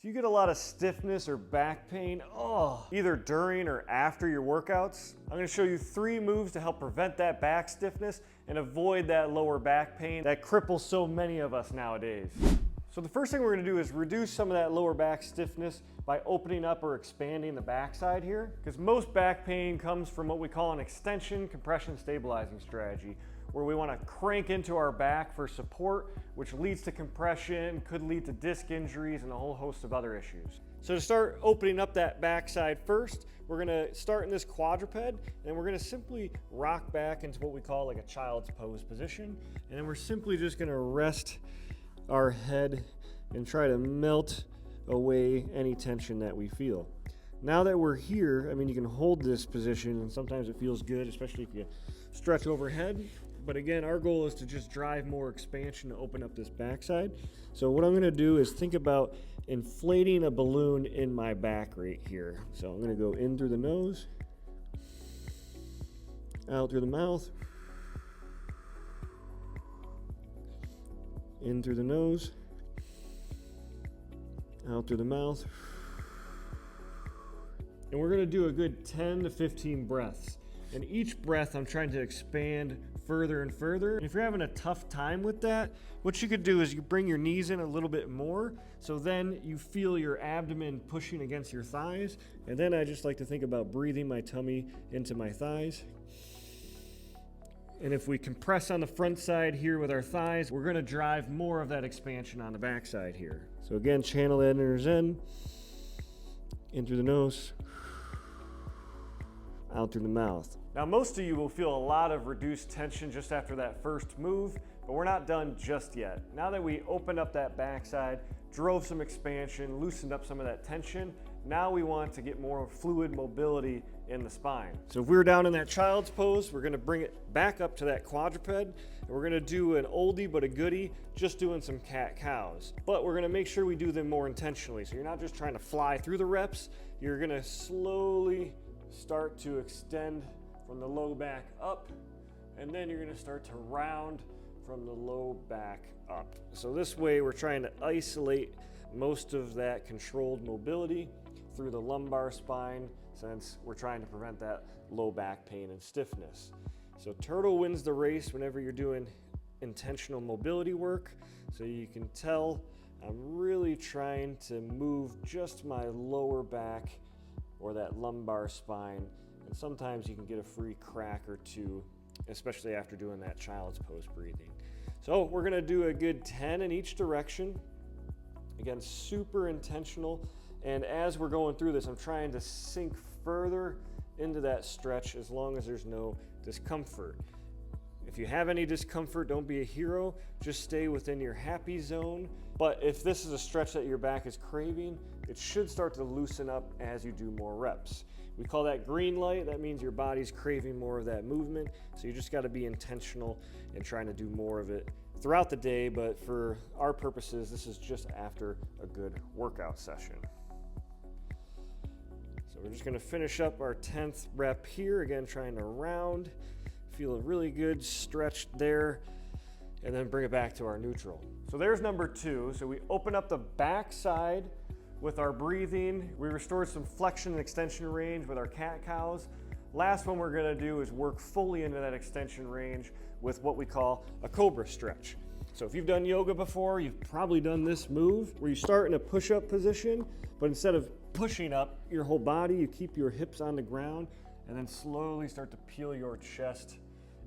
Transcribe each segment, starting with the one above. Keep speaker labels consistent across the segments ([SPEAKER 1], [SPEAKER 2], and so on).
[SPEAKER 1] Do you get a lot of stiffness or back pain? Either during or after your workouts? I'm gonna show you 3 moves to help prevent that back stiffness and avoid that lower back pain that cripples so many of us nowadays. So the first thing we're gonna do is reduce some of that lower back stiffness by opening up or expanding the backside here, because most back pain comes from what we call an extension compression stabilizing strategy, where we want to crank into our back for support, which leads to compression, could lead to disc injuries, and a whole host of other issues. So to start opening up that backside first, we're going to start in this quadruped, and we're going to simply rock back into what we call like a child's pose position, and then we're simply just going to rest our head and try to melt away any tension that we feel. Now that we're here, I mean, you can hold this position, and sometimes it feels good, especially if you stretch overhead. But again, our goal is to just drive more expansion to open up this backside. So what I'm gonna do is think about inflating a balloon in my back right here. So I'm gonna go in through the nose, out through the mouth, in through the nose, out through the mouth. And we're gonna do a good 10 to 15 breaths. And each breath, I'm trying to expand further and further. And if you're having a tough time with that, what you could do is you bring your knees in a little bit more, so then you feel your abdomen pushing against your thighs. And then I just like to think about breathing my tummy into my thighs. And if we compress on the front side here with our thighs, we're gonna drive more of that expansion on the back side here. So again, channel that inner zen, in through the nose, out through the mouth. Now, most of you will feel a lot of reduced tension just after that first move, but we're not done just yet. Now that we opened up that backside, drove some expansion, loosened up some of that tension, now we want to get more fluid mobility in the spine. So if we were down in that child's pose, we're gonna bring it back up to that quadruped, and we're gonna do an oldie but a goodie, just doing some cat-cows. But we're gonna make sure we do them more intentionally. So you're not just trying to fly through the reps, you're gonna slowly start to extend from the low back up, and then you're gonna start to round from the low back up. So this way we're trying to isolate most of that controlled mobility through the lumbar spine, since we're trying to prevent that low back pain and stiffness. So turtle wins the race whenever you're doing intentional mobility work. So you can tell I'm really trying to move just my lower back or that lumbar spine, and sometimes you can get a free crack or two, especially after doing that child's pose breathing. So we're gonna do a good 10 in each direction. Again, super intentional, and as we're going through this, I'm trying to sink further into that stretch as long as there's no discomfort. If you have any discomfort, don't be a hero, just stay within your happy zone. But if this is a stretch that your back is craving, it should start to loosen up as you do more reps. We call that green light. That means your body's craving more of that movement. So you just gotta be intentional in trying to do more of it throughout the day, but for our purposes, this is just after a good workout session. So we're just gonna finish up our 10th rep here, again, trying to round, feel a really good stretch there, and then bring it back to our neutral. So there's number 2. So we open up the back side with our breathing. We restored some flexion and extension range with our cat-cows. Last one we're gonna do is work fully into that extension range with what we call a cobra stretch. So if you've done yoga before, you've probably done this move where you start in a push-up position, but instead of pushing up your whole body, you keep your hips on the ground and then slowly start to peel your chest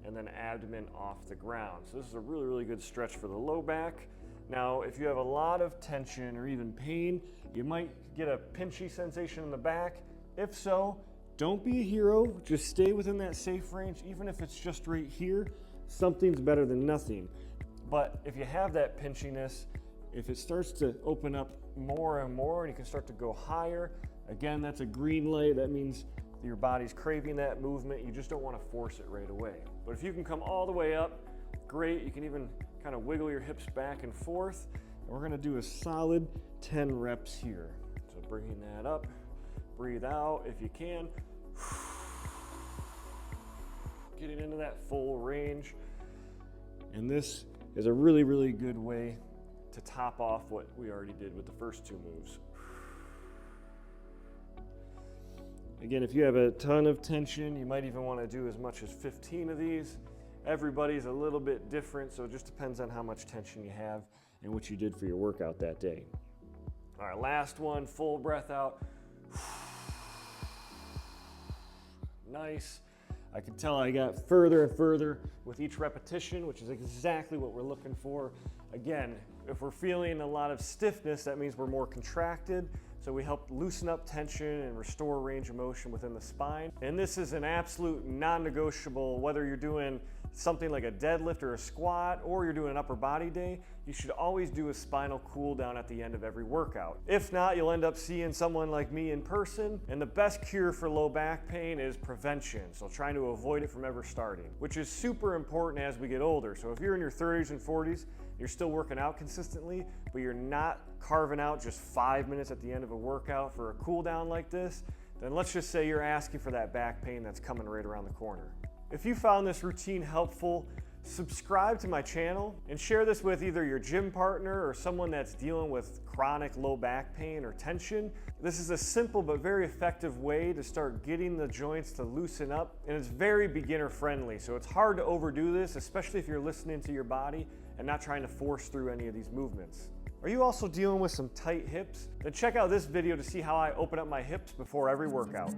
[SPEAKER 1] and then abdomen off the ground. So this is a really, really good stretch for the low back. Now, if you have a lot of tension or even pain, you might get a pinchy sensation in the back. If so, don't be a hero, just stay within that safe range. Even if it's just right here, something's better than nothing. But if you have that pinchiness, if it starts to open up more and more and you can start to go higher, again, that's a green light. That means your body's craving that movement. You just don't want to force it right away. But if you can come all the way up, great. You can even kind of wiggle your hips back and forth. And we're gonna do a solid 10 reps here. So bringing that up, breathe out if you can. Getting into that full range. And this is a really, really good way to top off what we already did with the first 2 moves. Again, if you have a ton of tension, you might even want to do as much as 15 of these. Everybody's a little bit different, so it just depends on how much tension you have and what you did for your workout that day. All right, last one, full breath out. Nice. I can tell I got further and further with each repetition, which is exactly what we're looking for. Again, if we're feeling a lot of stiffness, that means we're more contracted. So we help loosen up tension and restore range of motion within the spine. And this is an absolute non-negotiable, whether you're doing something like a deadlift or a squat, or you're doing an upper body day, you should always do a spinal cool down at the end of every workout. If not, you'll end up seeing someone like me in person. And the best cure for low back pain is prevention. So trying to avoid it from ever starting, which is super important as we get older. So if you're in your 30s and 40s, you're still working out consistently, but you're not carving out just 5 minutes at the end of a workout for a cool down like this, then let's just say you're asking for that back pain that's coming right around the corner. If you found this routine helpful, subscribe to my channel and share this with either your gym partner or someone that's dealing with chronic low back pain or tension. This is a simple but very effective way to start getting the joints to loosen up, and it's very beginner friendly, so it's hard to overdo this, especially if you're listening to your body and not trying to force through any of these movements. Are you also dealing with some tight hips? Then check out this video to see how I open up my hips before every workout.